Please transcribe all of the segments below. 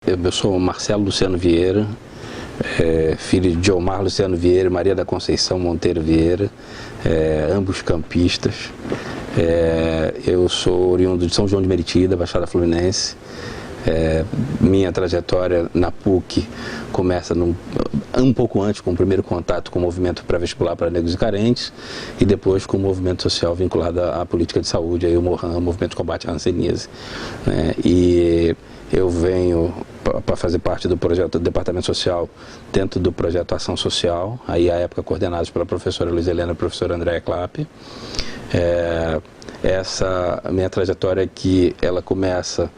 Eu sou Marcelo Luciano Vieira, filho de Omar Luciano Vieira e Maria da Conceição Monteiro Vieira, ambos campistas. Eu sou oriundo de São João de Meriti, da Baixada Fluminense. Minha trajetória na PUC começa um pouco antes, com o primeiro contato com o movimento pré-vestibular para negros e carentes, e depois com o movimento social vinculado à política de saúde, aí o movimento de combate à hanseníase. E eu venho para fazer parte do projeto do Departamento Social, dentro do projeto Ação Social, aí à época coordenados pela professora Luiz Helena e professora Andréa Clapp. Essa minha trajetória aqui, ela começa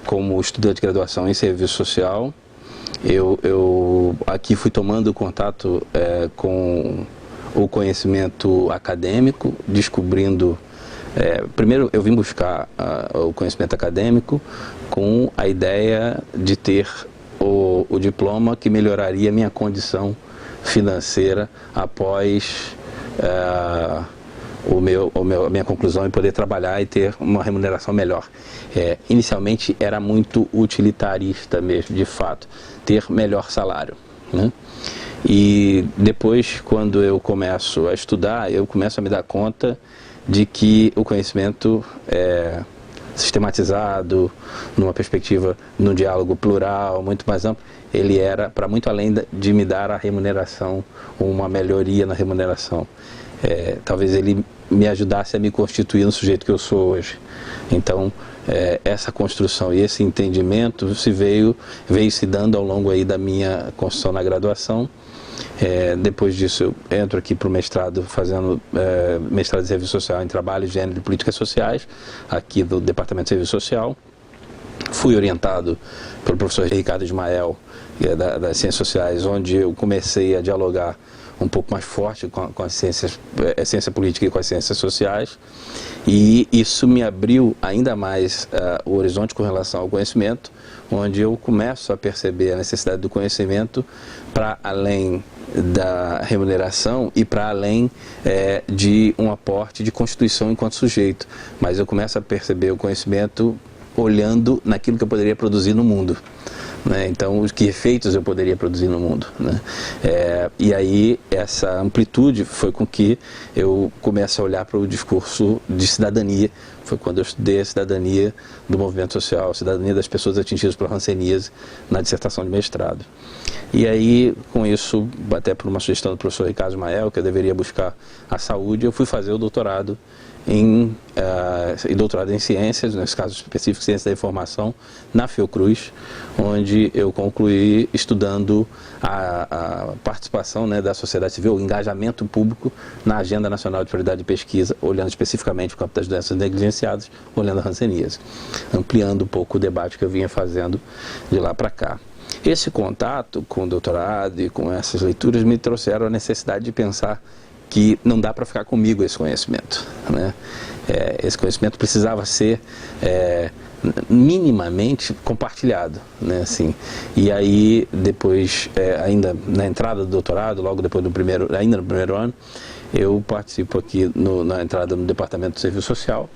como estudante de graduação em serviço social. Eu aqui fui tomando contato com o conhecimento acadêmico, descobrindo... primeiro eu vim buscar o conhecimento acadêmico com a ideia de ter o diploma que melhoraria minha condição financeira após a minha conclusão e poder trabalhar e ter uma remuneração melhor. Inicialmente era muito utilitarista mesmo, de fato, ter melhor salário, né? E depois, quando eu começo a estudar, eu começo a me dar conta de que o conhecimento sistematizado, numa perspectiva, num diálogo plural, muito mais amplo, ele era para muito além de me dar a remuneração, uma melhoria na remuneração. Talvez ele me ajudasse a me constituir no sujeito que eu sou hoje. Então, essa construção e esse entendimento veio se dando ao longo aí da minha construção na graduação. Depois disso eu entro aqui para o mestrado, fazendo mestrado de Serviço Social em Trabalho, Gênero e Políticas Sociais, aqui do Departamento de Serviço Social. Fui orientado pelo professor Ricardo Ismael, das Ciências Sociais, onde eu comecei a dialogar um pouco mais forte com a ciência política e com as ciências sociais, e isso me abriu ainda mais o horizonte com relação ao conhecimento, onde eu começo a perceber a necessidade do conhecimento para além da remuneração e para além de um aporte de constituição enquanto sujeito, mas eu começo a perceber o conhecimento olhando naquilo que eu poderia produzir no mundo. Então, que efeitos eu poderia produzir no mundo, né? E aí, essa amplitude foi com que eu comecei a olhar para o discurso de cidadania. Foi quando eu estudei a cidadania do movimento social, a cidadania das pessoas atingidas pela hanseníase, na dissertação de mestrado. E aí, com isso, até por uma sugestão do professor Ricardo Ismael, que eu deveria buscar a saúde, eu fui fazer o doutorado em ciências, nesse caso específico, ciência da informação, na Fiocruz, onde eu concluí estudando a participação da sociedade civil, o engajamento público na Agenda Nacional de Prioridade de Pesquisa, olhando especificamente o campo das doenças negligenciadas, olhando a hanseníase, ampliando um pouco o debate que eu vinha fazendo de lá para cá. Esse contato com o doutorado e com essas leituras me trouxeram a necessidade de pensar que não dá para ficar comigo esse conhecimento, né? Esse conhecimento precisava ser minimamente compartilhado, né? Assim, e aí depois, ainda na entrada do doutorado, logo depois ainda no primeiro ano, eu participo aqui na entrada no Departamento de Serviço Social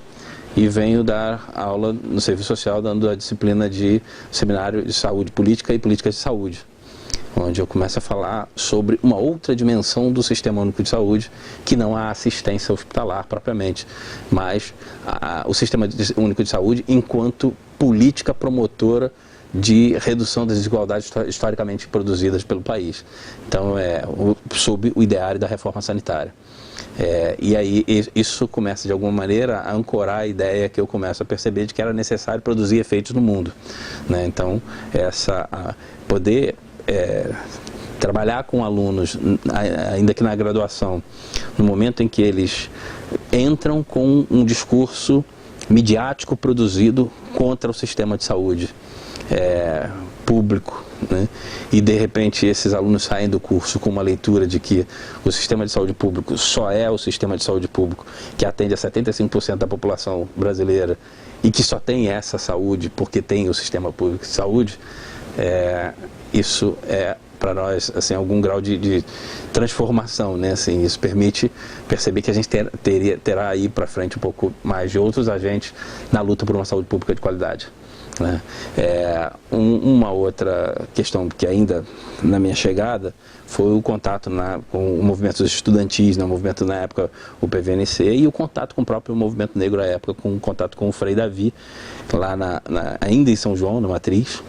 e venho dar aula no Serviço Social, dando a disciplina de Seminário de Saúde Política e Políticas de Saúde, onde eu começo a falar sobre uma outra dimensão do Sistema Único de Saúde, que não a assistência hospitalar propriamente, mas o Sistema Único de Saúde enquanto política promotora de redução das desigualdades historicamente produzidas pelo país. Então, sob o ideário da reforma sanitária. E aí isso começa de alguma maneira a ancorar a ideia que eu começo a perceber de que era necessário produzir efeitos no mundo, né? Então, poder trabalhar com alunos, ainda que na graduação, no momento em que eles entram com um discurso midiático produzido contra o sistema de saúde público, né? E de repente esses alunos saem do curso com uma leitura de que o sistema de saúde público só é o sistema de saúde público que atende a 75% da população brasileira e que só tem essa saúde porque tem o sistema público de saúde. Isso para nós assim, algum grau de transformação, né? Assim, isso permite perceber que a gente terá aí para frente um pouco mais de outros agentes na luta por uma saúde pública de qualidade. né? Uma outra questão que ainda na minha chegada foi o contato com o movimento estudantis, né? O movimento na época, o PVNC, e o contato com o próprio movimento negro à época, com o contato com o Frei Davi, lá ainda em São João, na Matriz.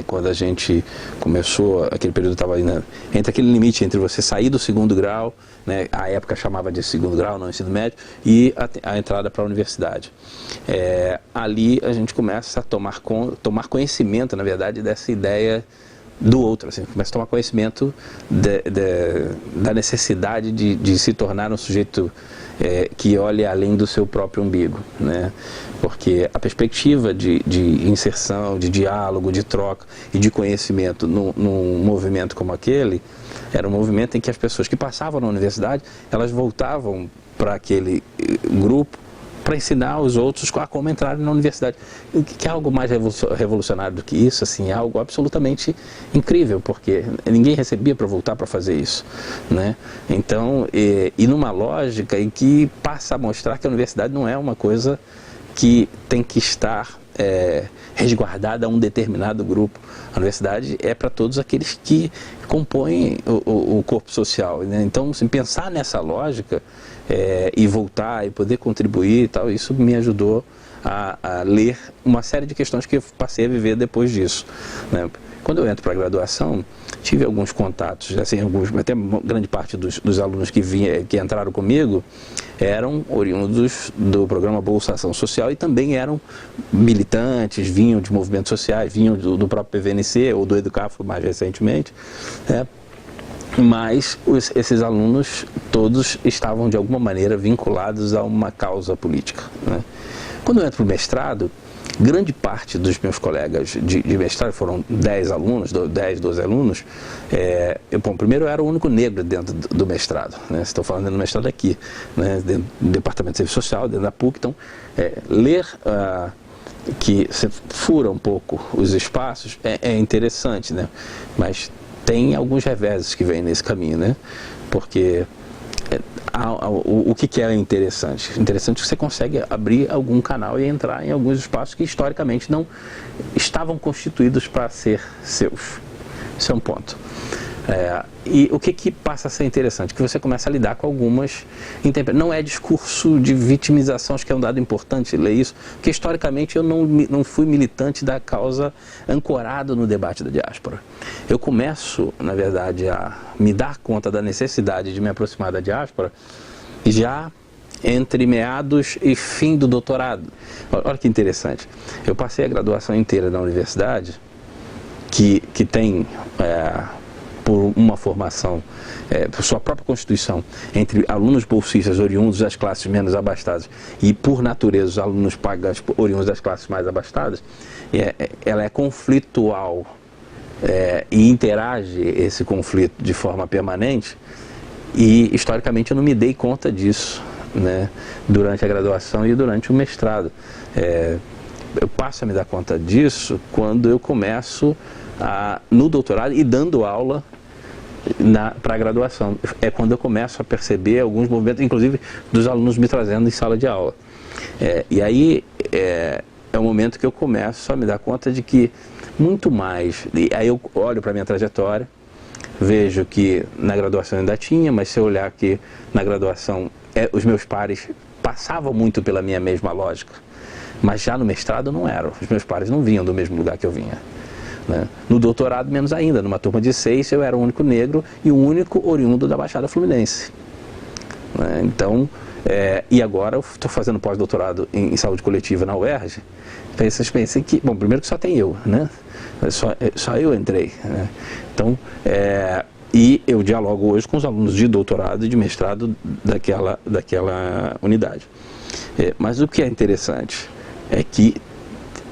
Quando a gente começou, aquele período estava entre aquele limite entre você sair do segundo grau, né, a época chamava de segundo grau, não ensino médio, e a entrada para a universidade. Ali a gente começa a tomar conhecimento, na verdade, dessa ideia do outro, assim, começa a tomar conhecimento da necessidade de se tornar um sujeito que olhe além do seu próprio umbigo, né? Porque a perspectiva de inserção, de diálogo, de troca e de conhecimento num movimento como aquele, era um movimento em que as pessoas que passavam na universidade, elas voltavam para aquele grupo para ensinar os outros a como entrarem na universidade. Que é algo mais revolucionário do que isso, assim, é algo absolutamente incrível, porque ninguém recebia para voltar para fazer isso, né? Então, e numa lógica em que passa a mostrar que a universidade não é uma coisa que tem que estar resguardada a um determinado grupo. A universidade é para todos aqueles que compõem o corpo social, né? Então, assim, pensar nessa lógica e voltar e poder contribuir e tal, isso me ajudou a ler uma série de questões que eu passei a viver depois disso, né? Quando eu entro para a graduação, tive alguns contatos, assim, até grande parte dos alunos que entraram comigo eram oriundos do programa Bolsa Ação Social e também eram militantes, vinham de movimentos sociais, vinham do próprio PVNC ou do Educafro mais recentemente, né? Mas esses alunos todos estavam de alguma maneira vinculados a uma causa política, né? Quando eu entro para o mestrado, grande parte dos meus colegas de mestrado, foram 10 alunos, 10, 12 alunos, primeiro eu era o único negro dentro do mestrado, né? Estou falando do mestrado aqui, né? Dentro do Departamento de Serviço Social, dentro da PUC, então, ler que você fura um pouco os espaços é interessante, né? Mas tem alguns reveses que vêm nesse caminho, né? Porque o que é interessante? Interessante que você consegue abrir algum canal e entrar em alguns espaços que historicamente não estavam constituídos para ser seus. Isso é um ponto. E o que passa a ser interessante? Que você começa a lidar com algumas... Não é discurso de vitimização, acho que é um dado importante ler isso, porque historicamente eu não fui militante da causa ancorado no debate da diáspora. Eu começo, na verdade, a me dar conta da necessidade de me aproximar da diáspora já entre meados e fim do doutorado. Olha que interessante. Eu passei a graduação inteira na universidade, que tem... por uma formação, por sua própria constituição, entre alunos bolsistas oriundos das classes menos abastadas e, por natureza, os alunos pagas oriundos das classes mais abastadas, ela é conflitual e interage esse conflito de forma permanente, e, historicamente, eu não me dei conta disso, né, durante a graduação e durante o mestrado. Eu passo a me dar conta disso quando eu começo no doutorado e dando aula para a graduação. É quando eu começo a perceber alguns movimentos, inclusive dos alunos me trazendo em sala de aula. E aí é o momento que eu começo a me dar conta de que muito mais... E aí eu olho para a minha trajetória, vejo que na graduação ainda tinha, mas se eu olhar que na graduação os meus pares passavam muito pela minha mesma lógica, mas já no mestrado não eram. Os meus pares não vinham do mesmo lugar que eu vinha, né? No doutorado, menos ainda. Numa turma de 6, eu era o único negro e o único oriundo da Baixada Fluminense, né? Então, e agora eu estou fazendo pós-doutorado em saúde coletiva na UERJ. Vocês pensem que, bom, primeiro que só tem eu, né? Só eu entrei, né? Então, e eu dialogo hoje com os alunos de doutorado e de mestrado daquela unidade. Mas o que é interessante é que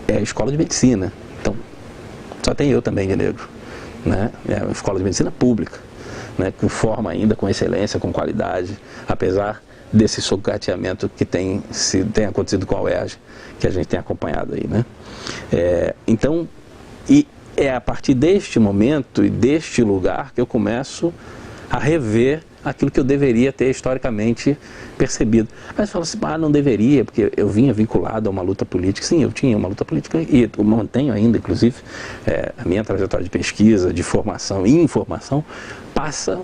é a escola de medicina. Então, só tem eu também de negro, né? É uma escola de medicina pública, né? Que forma ainda com excelência, com qualidade, apesar desse sucateamento que tem acontecido com a UERJ, que a gente tem acompanhado aí, né? Então, e é a partir deste momento e deste lugar que eu começo a rever aquilo que eu deveria ter historicamente percebido. Mas você fala assim, não deveria, porque eu vinha vinculado a uma luta política. Sim, eu tinha uma luta política e eu mantenho ainda, inclusive, a minha trajetória de pesquisa, de formação e informação passa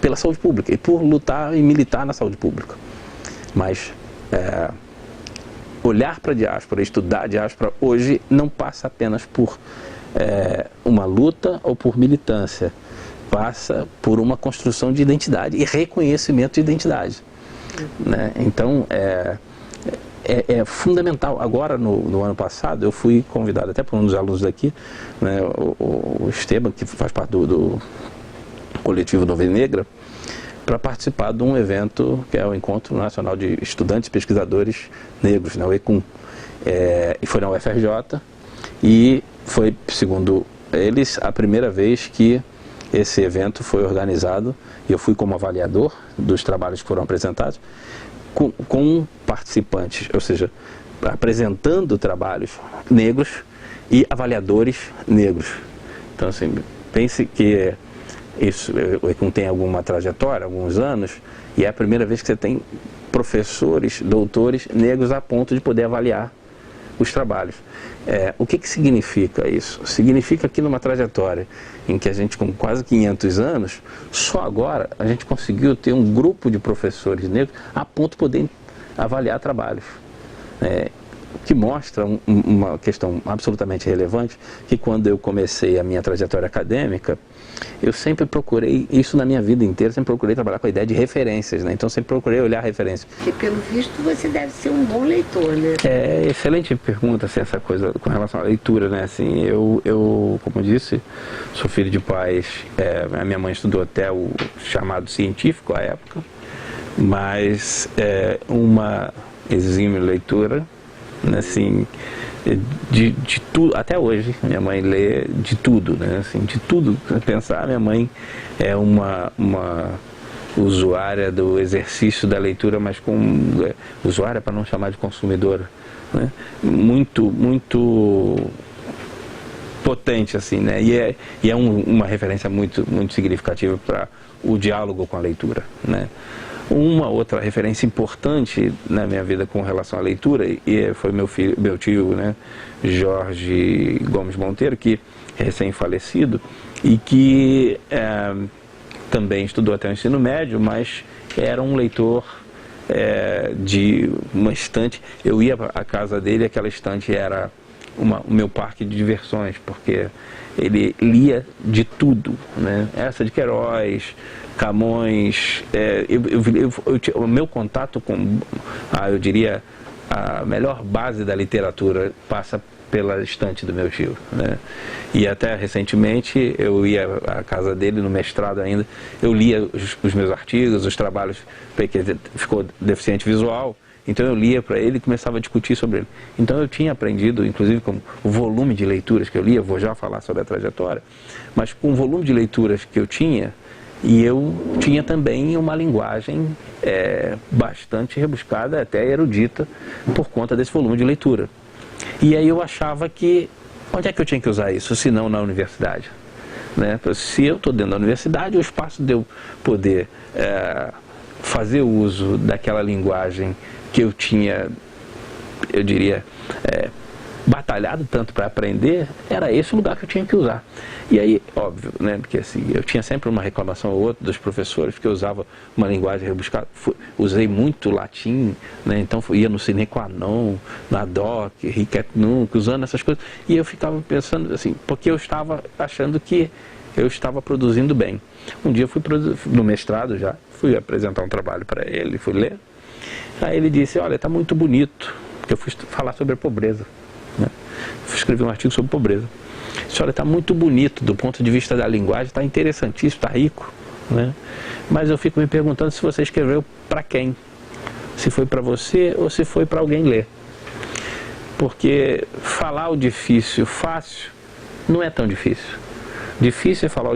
pela saúde pública e por lutar e militar na saúde pública. Mas olhar para a diáspora, estudar a diáspora hoje não passa apenas por uma luta ou por militância, passa por uma construção de identidade e reconhecimento de identidade, né? Então é fundamental. Agora no ano passado eu fui convidado até por um dos alunos daqui, né, o Esteban, que faz parte do coletivo Nuvem Negra, para participar de um evento que é o Encontro Nacional de Estudantes e Pesquisadores Negros, né, o ECUM, e foi na UFRJ, e foi, segundo eles, a primeira vez que esse evento foi organizado, e eu fui como avaliador dos trabalhos que foram apresentados, com participantes, ou seja, apresentando trabalhos negros e avaliadores negros. Então, assim, pense que isso tem alguma trajetória, alguns anos, e é a primeira vez que você tem professores, doutores negros a ponto de poder avaliar os trabalhos. O que significa isso? Significa que numa trajetória em que a gente, com quase 500 anos, só agora a gente conseguiu ter um grupo de professores negros a ponto de poder avaliar trabalhos. Que mostra uma questão absolutamente relevante, que quando eu comecei a minha trajetória acadêmica, eu sempre procurei, isso na minha vida inteira, sempre procurei trabalhar com a ideia de referências, né? Então sempre procurei olhar referências. Porque pelo visto você deve ser um bom leitor, né? Excelente pergunta, assim, essa coisa com relação à leitura, né? Assim, eu como eu disse, sou filho de pais, a minha mãe estudou até o chamado científico à época, mas uma exímia leitura, assim, de tudo, até hoje minha mãe lê de tudo, né? Assim, de tudo. Pensar, minha mãe é uma usuária do exercício da leitura, mas usuária para não chamar de consumidora, né? Muito potente, assim, né? E é uma referência muito significativa para o diálogo com a leitura, né? Uma outra referência importante na minha vida com relação à leitura foi meu tio, né, Jorge Gomes Monteiro, que é recém-falecido e que também estudou até o ensino médio, mas era um leitor de uma estante. Eu ia à casa dele, aquela estante era o meu parque de diversões, porque ele lia de tudo, né? Essa de Queiroz, Camões, o meu contato com, eu diria, a melhor base da literatura passa pela estante do meu tio, né? E até recentemente eu ia à casa dele, no mestrado ainda, eu lia os meus artigos, os trabalhos, porque ele ficou deficiente visual, então eu lia para ele e começava a discutir sobre ele. Então eu tinha aprendido, inclusive com o volume de leituras que eu lia, vou já falar sobre a trajetória, mas com o volume de leituras que eu tinha, e eu tinha também uma linguagem bastante rebuscada, até erudita, por conta desse volume de leitura. E aí eu achava que, onde é que eu tinha que usar isso, se não na universidade? Né? Se eu estou dentro da universidade, o espaço de eu poder fazer uso daquela linguagem que eu tinha, eu diria, batalhado tanto para aprender, era esse o lugar que eu tinha que usar. E aí, óbvio, né, porque assim, eu tinha sempre uma reclamação ou outra dos professores, porque eu usava uma linguagem rebuscada, usei muito latim, né, então ia no sine qua non, na doc, hic et nunc, usando essas coisas, e eu ficava pensando assim, porque eu estava achando que eu estava produzindo bem. Um dia eu fui no mestrado já, fui apresentar um trabalho para ele, fui ler, aí ele disse, olha, está muito bonito, porque eu fui falar sobre a pobreza, né? Fui escrever um artigo sobre pobreza. Disse, olha, está muito bonito do ponto de vista da linguagem, está interessantíssimo, está rico, né? Mas eu fico me perguntando se você escreveu para quem, se foi para você ou se foi para alguém ler, porque falar o difícil fácil não é tão difícil. Difícil é falar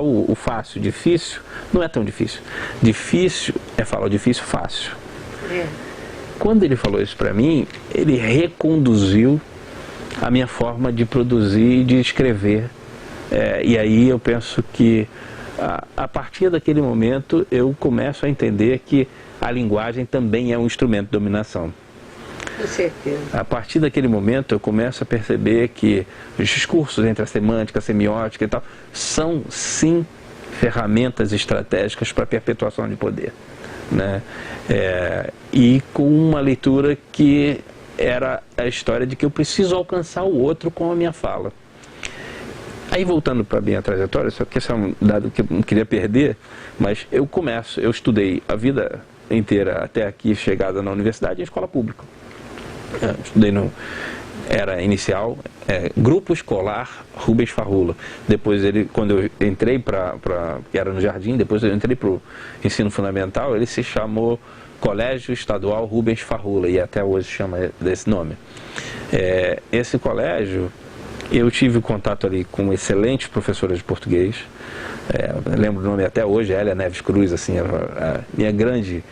o fácil, difícil não é tão difícil. Difícil é falar o difícil fácil. Quando ele falou isso para mim, ele reconduziu a minha forma de produzir e de escrever. E aí eu penso que a partir daquele momento eu começo a entender que a linguagem também é um instrumento de dominação. Com certeza. A partir daquele momento eu começo a perceber que os discursos entre a semântica, a semiótica e tal, são sim ferramentas estratégicas para a perpetuação de poder, né? E com uma leitura que era a história de que eu preciso alcançar o outro com a minha fala. Aí voltando para a minha trajetória, só que esse é um dado que eu não queria perder, mas eu estudei a vida inteira até aqui, chegada na universidade, em escola pública. Estudei era inicial, Grupo Escolar Rubens Farrula. Depois quando eu entrei que era no Jardim, depois eu entrei para o ensino fundamental, ele se chamou Colégio Estadual Rubens Farrula, e até hoje chama desse nome. Esse colégio, eu tive contato ali com excelentes professoras de português. Lembro o nome até hoje, Hélia Neves Cruz, assim, a minha grande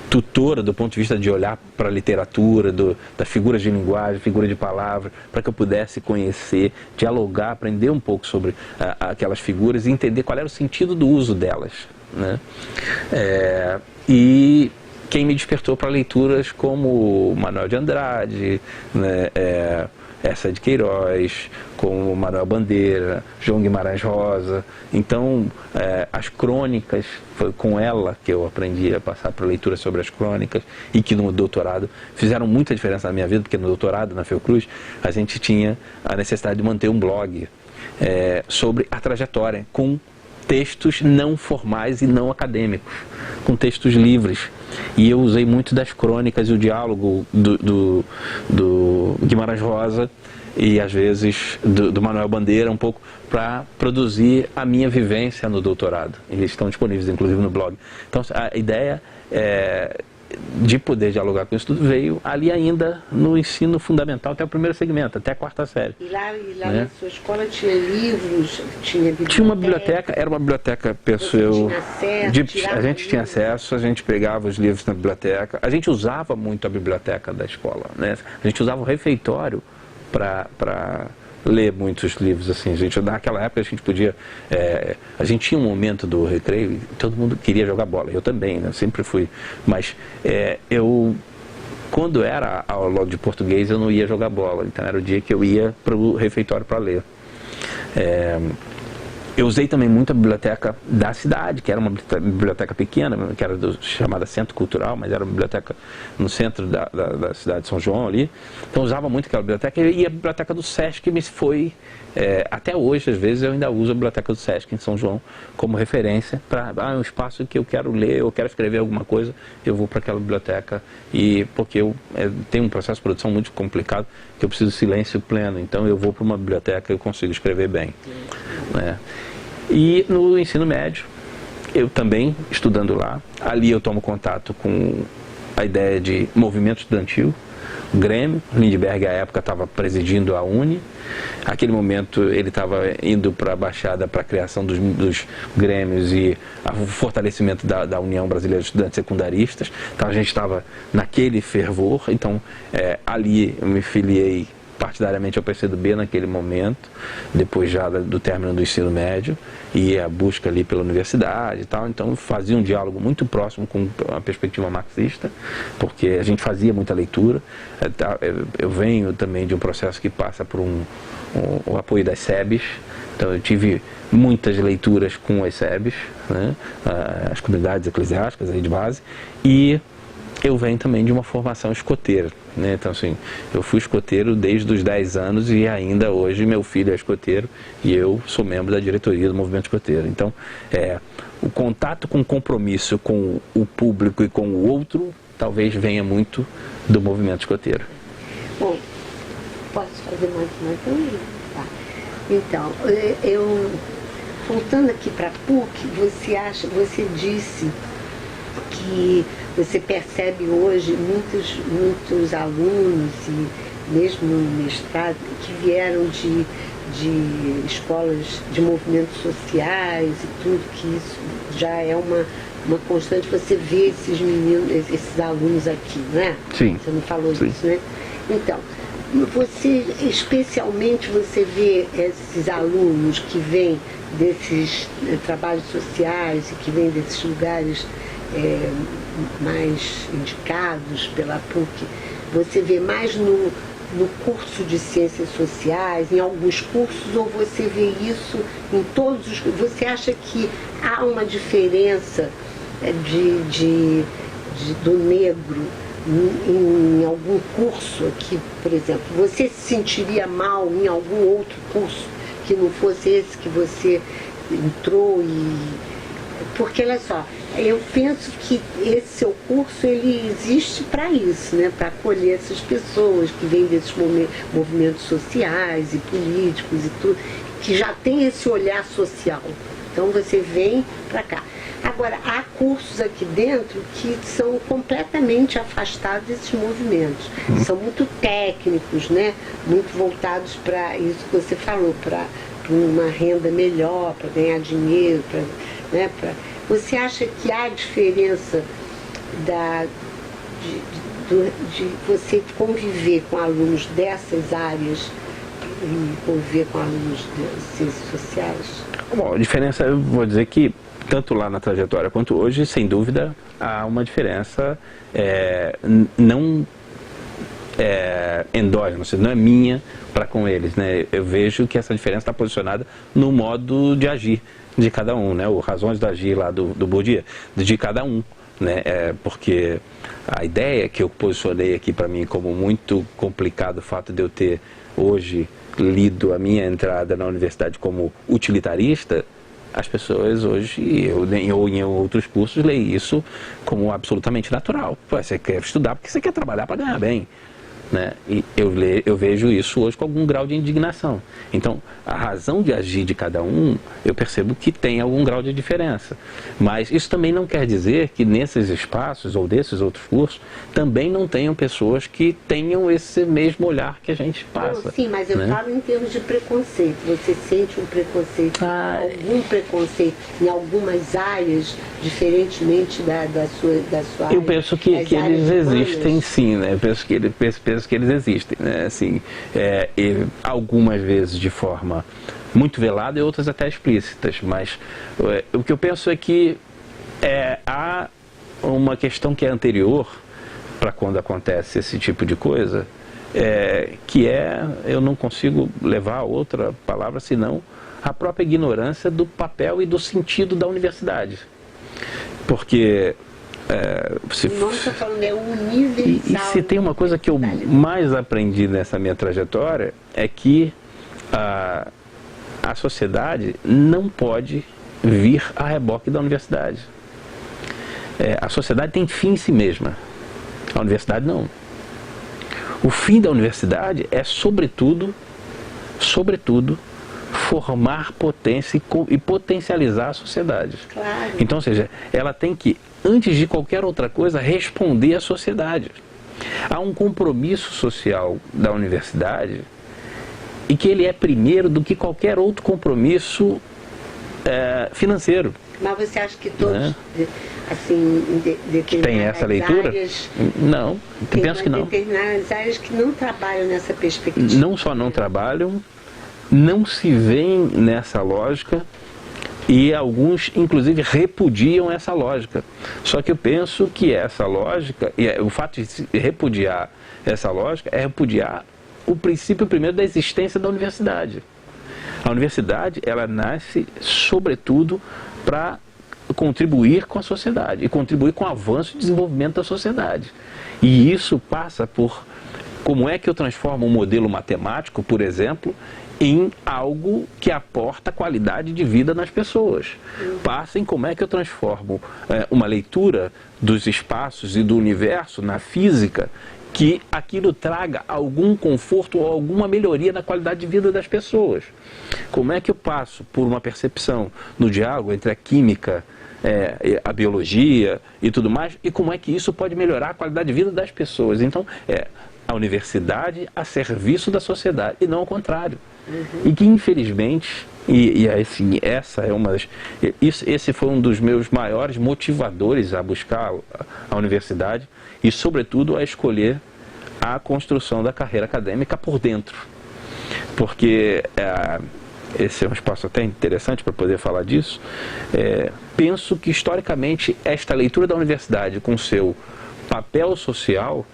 tutora do ponto de vista de olhar para a literatura, das figuras de linguagem, figura de palavra, para que eu pudesse conhecer, dialogar, aprender um pouco sobre aquelas figuras e entender qual era o sentido do uso delas, né? E quem me despertou para leituras como Manuel de Andrade, né, Essa de Queiroz, como Manuel Bandeira, João Guimarães Rosa. Então, as crônicas, foi com ela que eu aprendi a passar por leitura sobre as crônicas, e que no doutorado fizeram muita diferença na minha vida, porque no doutorado, na Fiocruz, a gente tinha a necessidade de manter um blog sobre a trajetória, com textos não formais e não acadêmicos, com textos livres. E eu usei muito das crônicas e o diálogo do Guimarães Rosa e às vezes do Manuel Bandeira um pouco para produzir a minha vivência no doutorado. Eles estão disponíveis inclusive no blog. Então a ideia de poder dialogar com isso tudo veio ali ainda no ensino fundamental, até o primeiro segmento, até a quarta série. E lá na sua escola tinha livros, tinha biblioteca? Tinha uma biblioteca, era uma biblioteca, penso eu, a gente tinha acesso, a gente pegava os livros na biblioteca, a gente usava muito a biblioteca da escola, né? A gente usava o refeitório para ler muitos livros, assim, naquela época a gente podia, a gente tinha um momento do recreio e todo mundo queria jogar bola, eu também, né? Sempre fui, mas quando era a aula de português eu não ia jogar bola, então era o dia que eu ia para o refeitório para ler. Eu usei também muito a biblioteca da cidade, que era uma biblioteca pequena, que era chamada Centro Cultural, mas era uma biblioteca no centro da cidade de São João ali. Então eu usava muito aquela biblioteca, e a biblioteca do Sesc me foi, até hoje às vezes eu ainda uso a biblioteca do Sesc em São João como referência para um espaço que eu quero ler, eu quero escrever alguma coisa, eu vou para aquela biblioteca, porque eu tenho um processo de produção muito complicado, que eu preciso de silêncio pleno, então eu vou para uma biblioteca e eu consigo escrever bem, né? E no ensino médio, eu também, estudando lá, ali eu tomo contato com a ideia de movimento estudantil, o Grêmio. Lindbergh, à época, estava presidindo a UNE. Naquele momento, ele estava indo para a Baixada para a criação dos Grêmios e o fortalecimento da União Brasileira de Estudantes Secundaristas. Então, a gente estava naquele fervor. Então, ali eu me filiei partidariamente ao PCdoB naquele momento, depois já do término do ensino médio, e a busca ali pela universidade e tal. Então fazia um diálogo muito próximo com a perspectiva marxista, porque a gente fazia muita leitura. Eu venho também de um processo que passa por o apoio das SEBs, então eu tive muitas leituras com as SEBs, né? As comunidades eclesiásticas aí de base, e eu venho também de uma formação escoteira, né? Então, assim, eu fui escoteiro desde os 10 anos e ainda hoje meu filho é escoteiro e eu sou membro da diretoria do movimento escoteiro. Então, o contato com o compromisso com o público e com o outro talvez venha muito do movimento escoteiro. Bom, posso fazer mais uma pergunta? Tá. Então, voltando aqui para a PUC, você disse que você percebe hoje muitos alunos, e mesmo no mestrado, que vieram de escolas de movimentos sociais e tudo, que isso já é uma constante. Você vê esses meninos, esses alunos aqui, né? Sim. Você não falou Sim. disso, né? Então, especialmente você vê esses alunos que vêm desses trabalhos sociais e que vêm desses lugares mais indicados pela PUC, você vê mais no curso de Ciências Sociais, em alguns cursos, ou você vê isso em todos os... Você acha que há uma diferença do negro em algum curso aqui, por exemplo? Você se sentiria mal em algum outro curso que não fosse esse que você entrou Porque, olha só, eu penso que esse seu curso, ele existe para isso, né? Para acolher essas pessoas que vêm desses movimentos sociais e políticos e tudo, que já tem esse olhar social. Então você vem para cá. Agora, há cursos aqui dentro que são completamente afastados desses movimentos. São muito técnicos, né? Muito voltados para isso que você falou, para uma renda melhor, para ganhar dinheiro, né? Você acha que há diferença de você conviver com alunos dessas áreas e conviver com alunos de ciências sociais? Bom, a diferença, eu vou dizer que tanto lá na trajetória quanto hoje, sem dúvida, há uma diferença não endógena, ou seja, não é minha para com eles, né? Eu vejo que essa diferença está posicionada no modo de agir de cada um, né? Ou razões de agir lá do Bourdieu, de cada um, né? Porque a ideia que eu posicionei aqui para mim como muito complicado, o fato de eu ter hoje lido a minha entrada na universidade como utilitarista, as pessoas hoje, ou em outros cursos, leem isso como absolutamente natural. Você quer estudar porque você quer trabalhar para ganhar bem, né? E eu vejo isso hoje com algum grau de indignação. Então, a razão de agir de cada um, eu percebo que tem algum grau de diferença. Mas isso também não quer dizer que nesses espaços ou desses outros cursos também não tenham pessoas que tenham esse mesmo olhar que a gente passa. Não, sim, mas eu falo em termos de preconceito. Você sente um preconceito, algum preconceito em algumas áreas, diferentemente da sua área? Eu penso que eles existem, sim, né? Eu penso que eles existem, né? Assim, algumas vezes de forma muito velada e outras até explícitas, mas o que eu penso é que há uma questão que é anterior para quando acontece esse tipo de coisa, eu não consigo levar a outra palavra senão a própria ignorância do papel e do sentido da universidade. Porque não estou falando, é universal. E se tem uma coisa que eu mais aprendi nessa minha trajetória, é que a sociedade não pode vir a reboque da universidade. A sociedade tem fim em si mesma, a universidade não. O fim da universidade é, sobretudo, formar potência e potencializar a sociedade. Claro. Então, ou seja, ela tem que, antes de qualquer outra coisa, responder à sociedade. Há um compromisso social da universidade e que ele é primeiro do que qualquer outro compromisso financeiro. Mas você acha que todos, assim, que tem essa leitura? Áreas, não, penso que não. Determinadas áreas que não trabalham nessa perspectiva. Não só não trabalham, não se veem nessa lógica e alguns, inclusive, repudiam essa lógica. Só que eu penso que essa lógica, o fato de repudiar essa lógica é repudiar o princípio primeiro da existência da universidade. A universidade, ela nasce, sobretudo, para contribuir com a sociedade e contribuir com o avanço e desenvolvimento da sociedade. E isso passa por como é que eu transformo um modelo matemático, por exemplo, em algo que aporta qualidade de vida nas pessoas. Passa em como é que eu transformo uma leitura dos espaços e do universo na física, que aquilo traga algum conforto ou alguma melhoria na qualidade de vida das pessoas. Como é que eu passo por uma percepção no diálogo entre a química, a biologia e tudo mais, e como é que isso pode melhorar a qualidade de vida das pessoas. Então, a universidade a serviço da sociedade, e não ao contrário. E que, infelizmente, assim, esse foi um dos meus maiores motivadores a buscar a universidade e, sobretudo, a escolher a construção da carreira acadêmica por dentro. Porque esse é um espaço até interessante para poder falar disso, penso que historicamente esta leitura da universidade com seu papel social,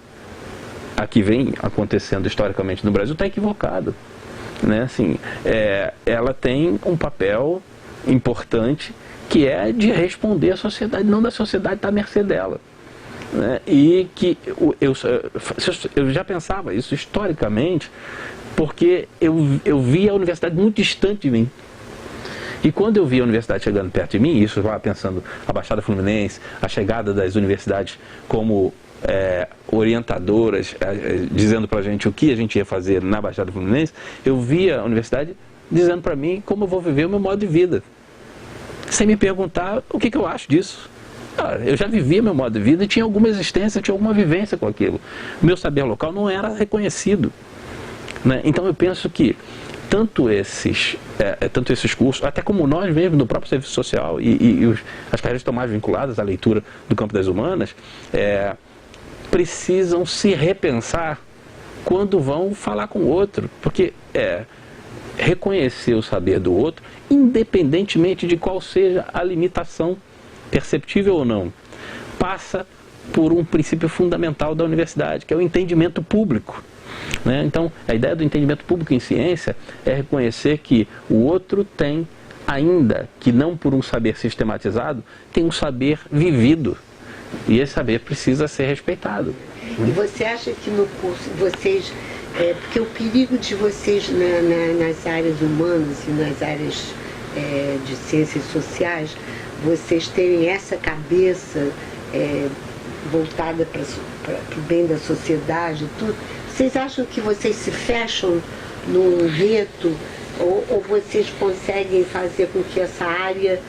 a que vem acontecendo historicamente no Brasil, está equivocado, né? Assim, ela tem um papel importante que é de responder à sociedade, não da sociedade estar à mercê dela, né? E que eu já pensava isso historicamente, porque eu via a universidade muito distante de mim. E quando eu vi a universidade chegando perto de mim, isso eu estava pensando a Baixada Fluminense, a chegada das universidades como orientadoras, dizendo para a gente o que a gente ia fazer na Baixada Fluminense, eu via a universidade dizendo para mim como eu vou viver o meu modo de vida, sem me perguntar o que eu acho disso. Eu já vivia meu modo de vida e tinha alguma existência, tinha alguma vivência com aquilo. Meu saber local não era reconhecido, né? Então eu penso que tanto esses cursos, até como nós mesmos no próprio serviço social e as carreiras estão mais vinculadas à leitura do campo das humanas, precisam se repensar quando vão falar com o outro, porque reconhecer o saber do outro, independentemente de qual seja a limitação, perceptível ou não, passa por um princípio fundamental da universidade, que é o entendimento público, né? Então, a ideia do entendimento público em ciência é reconhecer que o outro tem, ainda que não por um saber sistematizado, tem um saber vivido, e esse saber precisa ser respeitado. E você acha que no curso vocês, porque o perigo de vocês nas áreas humanas e nas áreas de ciências sociais, vocês terem essa cabeça voltada para o bem da sociedade e tudo, vocês acham que vocês se fecham num gueto ou vocês conseguem fazer com que essa área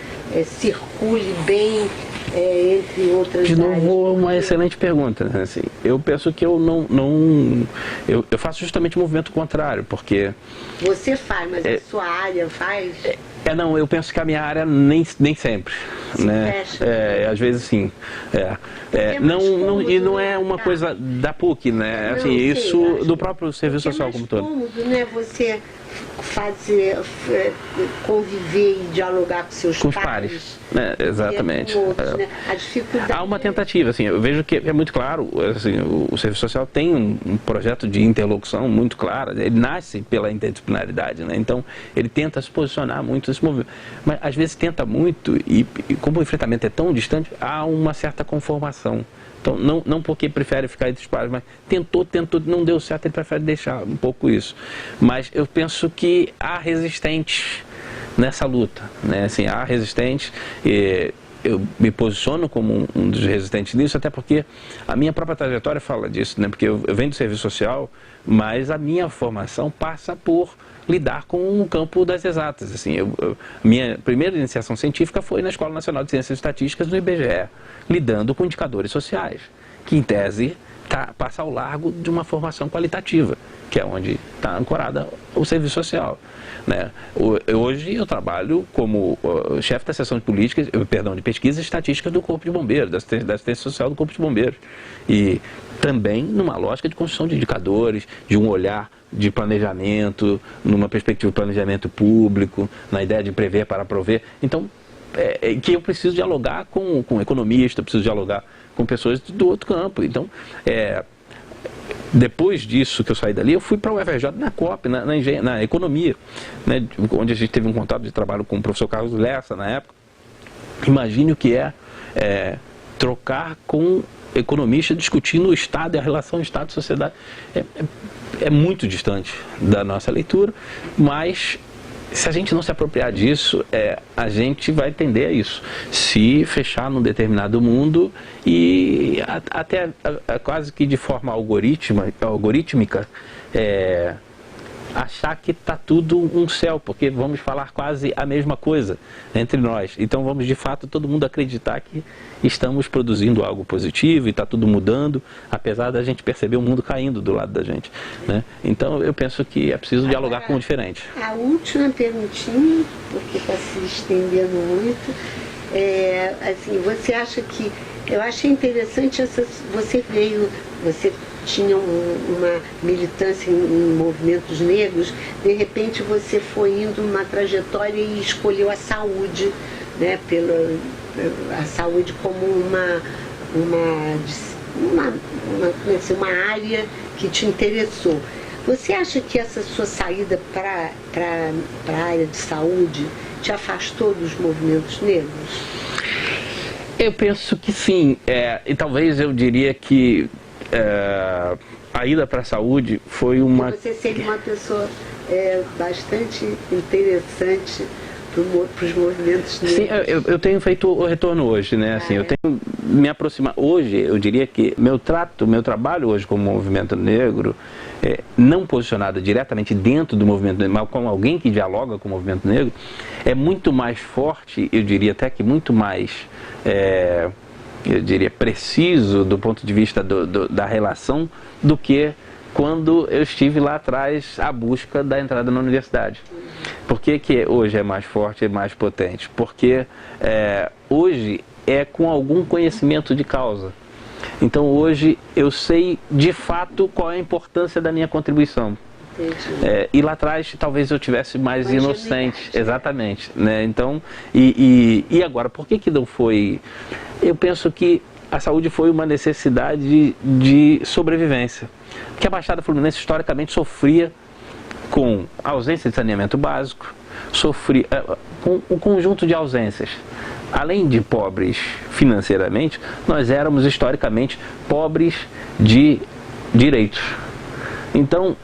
circule bem entre outras áreas? De novo, uma excelente pergunta, né? Assim, eu penso que eu eu faço justamente o movimento contrário, porque... Você faz, mas a sua área faz? Não, eu penso que a minha área nem sempre, né? Fecha. Às vezes sim. Não é uma coisa da PUC, né? Assim, isso do próprio serviço social como todo. É mais cômodo, né? Você conviver e dialogar com seus pares. Né? Exatamente. Outros, né? A dificuldade. Há uma tentativa, assim, eu vejo que é muito claro, assim, o serviço social tem um projeto de interlocução muito claro, ele nasce pela interdisciplinaridade, né? Então ele tenta se posicionar muito nesse movimento, mas às vezes tenta muito e como o enfrentamento é tão distante, há uma certa conformação. Então, não porque prefere ficar entre os pares, mas tentou, não deu certo, ele prefere deixar um pouco isso. Mas eu penso que há resistentes nessa luta, né? Assim, há resistentes, eu me posiciono como um dos resistentes nisso, até porque a minha própria trajetória fala disso, né? Porque eu venho do serviço social, mas a minha formação passa por lidar com o campo das exatas. Assim, minha primeira iniciação científica foi na Escola Nacional de Ciências e Estatísticas do IBGE, lidando com indicadores sociais, que em tese passa ao largo de uma formação qualitativa, que é onde está ancorada o serviço social, né? Hoje eu trabalho como chefe da seção de pesquisa e estatística do Corpo de Bombeiros, da assistência social do Corpo de Bombeiros, e também numa lógica de construção de indicadores, de um olhar de planejamento, numa perspectiva de planejamento público, na ideia de prever para prover. Então, que eu preciso dialogar com economistas, preciso dialogar com pessoas do outro campo. Então, depois disso que eu saí dali, eu fui para o UFRJ na COP, na economia, né, onde a gente teve um contato de trabalho com o professor Carlos Lessa na época. Imagine o que é trocar com economistas discutindo o Estado e a relação Estado-sociedade. É muito distante da nossa leitura, mas se a gente não se apropriar disso, a gente vai tender a isso. Se fechar num determinado mundo e até quase que de forma algorítmica, achar que está tudo um céu, porque vamos falar quase a mesma coisa entre nós. Então vamos de fato todo mundo acreditar que estamos produzindo algo positivo e está tudo mudando, apesar da gente perceber o mundo caindo do lado da gente, né? Então eu penso que é preciso dialogar com o diferente. A última perguntinha, porque está se estendendo muito, assim, você acha que... Eu achei interessante você tinha uma militância em movimentos negros, de repente você foi indo numa trajetória e escolheu a saúde, né, a saúde como uma área que te interessou. Você acha que essa sua saída para a área de saúde te afastou dos movimentos negros? Eu penso que sim, e talvez eu diria que a ida para a saúde foi uma... Você seria uma pessoa bastante interessante para os movimentos negros. Sim, eu tenho feito o retorno hoje, né? Assim, eu tenho me aproximado. Hoje, eu diria que meu trabalho hoje como movimento negro, não posicionado diretamente dentro do movimento negro, mas como alguém que dialoga com o movimento negro, é muito mais forte, eu diria até que muito mais, eu diria, preciso do ponto de vista da relação do que quando eu estive lá atrás à busca da entrada na universidade. Por que hoje é mais forte e mais potente? Porque hoje é com algum conhecimento de causa. Então hoje eu sei de fato qual é a importância da minha contribuição. E lá atrás talvez eu tivesse mais inocente. Exatamente, né? Então, e agora, por que não foi? Eu penso que a saúde foi uma necessidade de sobrevivência. Porque a Baixada Fluminense historicamente sofria com a ausência de saneamento básico, sofria com um conjunto de ausências. Além de pobres financeiramente, nós éramos historicamente pobres de direitos. Então,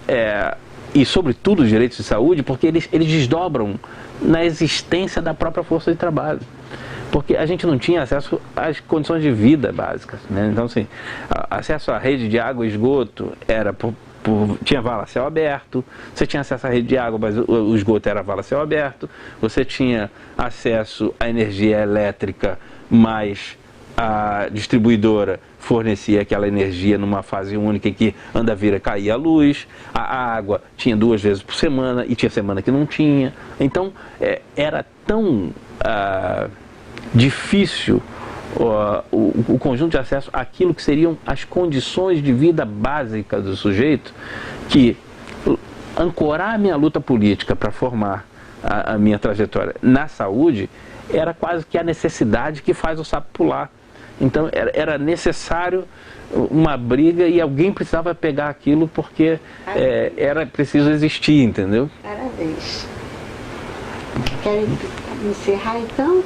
e sobretudo os direitos de saúde, porque eles desdobram na existência da própria força de trabalho. Porque a gente não tinha acesso às condições de vida básicas, né? Então, assim, acesso à rede de água e esgoto era tinha vala a céu aberto, você tinha acesso à rede de água, mas o esgoto era vala a céu aberto, você tinha acesso à energia elétrica, mas a distribuidora fornecia aquela energia numa fase única em que anda vira caía a luz, a água tinha 2 vezes por semana e tinha semana que não tinha. Então era tão difícil o conjunto de acesso àquilo que seriam as condições de vida básicas do sujeito, que ancorar a minha luta política para formar a minha trajetória na saúde era quase que a necessidade que faz o sapo pular. Então era necessário uma briga e alguém precisava pegar aquilo porque era preciso existir, entendeu? Parabéns. Querem encerrar então?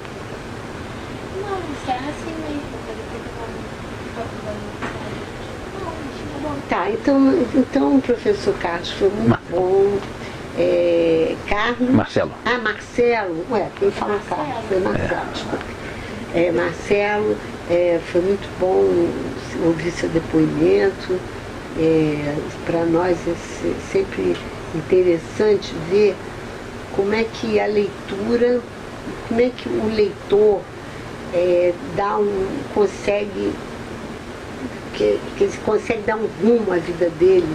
Tá, então professor Carlos, foi muito bom. Carlos? Marcelo. Marcelo. Quem fala Carlos? Foi Marcelo, desculpa. Marcelo, foi muito bom ouvir seu depoimento. Para nós é sempre interessante ver como é que a leitura, como é que o leitor consegue dar um rumo à vida dele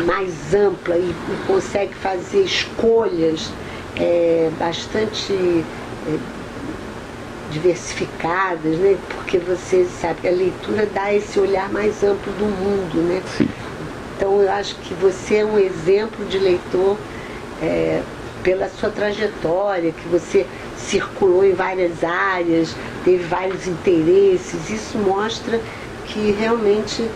mais ampla e consegue fazer escolhas bastante diversificadas, né? Porque você sabe que a leitura dá esse olhar mais amplo do mundo, né? Sim. Então eu acho que você é um exemplo de leitor pela sua trajetória, que você circulou em várias áreas, teve vários interesses. Isso mostra que realmente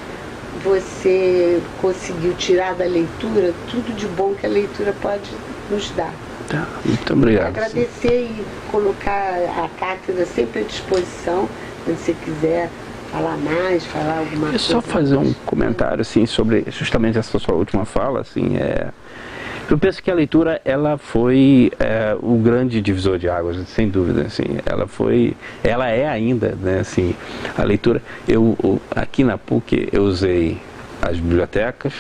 você conseguiu tirar da leitura tudo de bom que a leitura pode nos dar. Tá, muito obrigado. Agradecer e colocar a cátedra sempre à disposição, quando você quiser falar mais, falar alguma coisa. Só fazer um comentário assim, sobre justamente essa sua última fala. Assim, eu penso que a leitura ela foi o grande divisor de águas, sem dúvida. Assim, ela é ainda, né, assim, a leitura. Aqui na PUC eu usei as bibliotecas,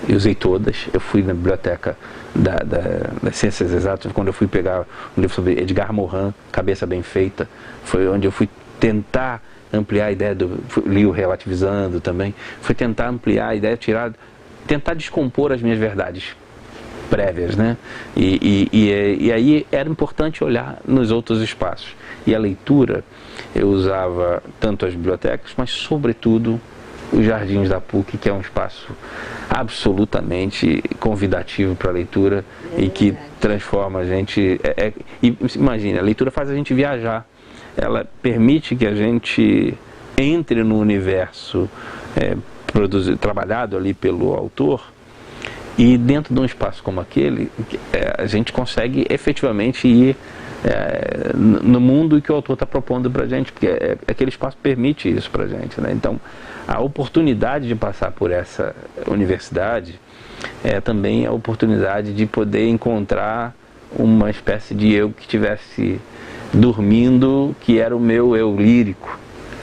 eu usei todas. Eu fui na biblioteca das Ciências Exatas, quando eu fui pegar um livro sobre Edgar Morin, Cabeça Bem Feita, foi onde eu fui tentar ampliar a ideia li o Relativizando também, foi tentar ampliar a ideia, tentar descompor as minhas verdades prévias, né? E aí era importante olhar nos outros espaços. E a leitura, eu usava tanto as bibliotecas, mas sobretudo os Jardins da PUC, que é um espaço absolutamente convidativo para a leitura e que transforma a gente. E imagina, a leitura faz a gente viajar, ela permite que a gente entre no universo trabalhado ali pelo autor, e dentro de um espaço como aquele, a gente consegue efetivamente ir no mundo que o autor está propondo para a gente, porque aquele espaço permite isso para a gente, né? Então, a oportunidade de passar por essa universidade é também a oportunidade de poder encontrar uma espécie de eu que estivesse dormindo, que era o meu eu lírico,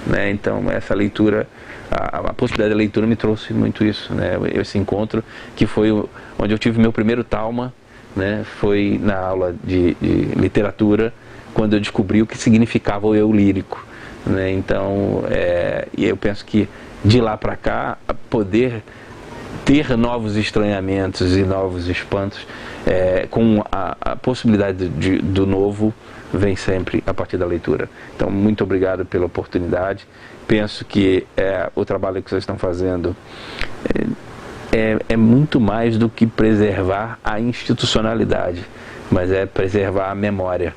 né? Então, essa leitura, a possibilidade da leitura me trouxe muito isso, né? Esse encontro que foi onde eu tive meu primeiro trauma, né? Foi na aula de literatura, quando eu descobri o que significava o eu lírico, né? Então, e eu penso que de lá para cá, poder ter novos estranhamentos e novos espantos, com a possibilidade do novo, vem sempre a partir da leitura. Então, muito obrigado pela oportunidade. Penso que o trabalho que vocês estão fazendo é muito mais do que preservar a institucionalidade, mas é preservar a memória.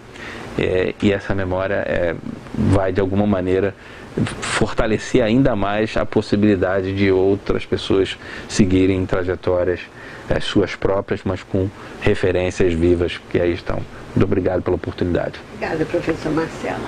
E essa memória vai, de alguma maneira, fortalecer ainda mais a possibilidade de outras pessoas seguirem trajetórias suas próprias, mas com referências vivas que aí estão. Muito obrigado pela oportunidade. Obrigada, professor Marcelo.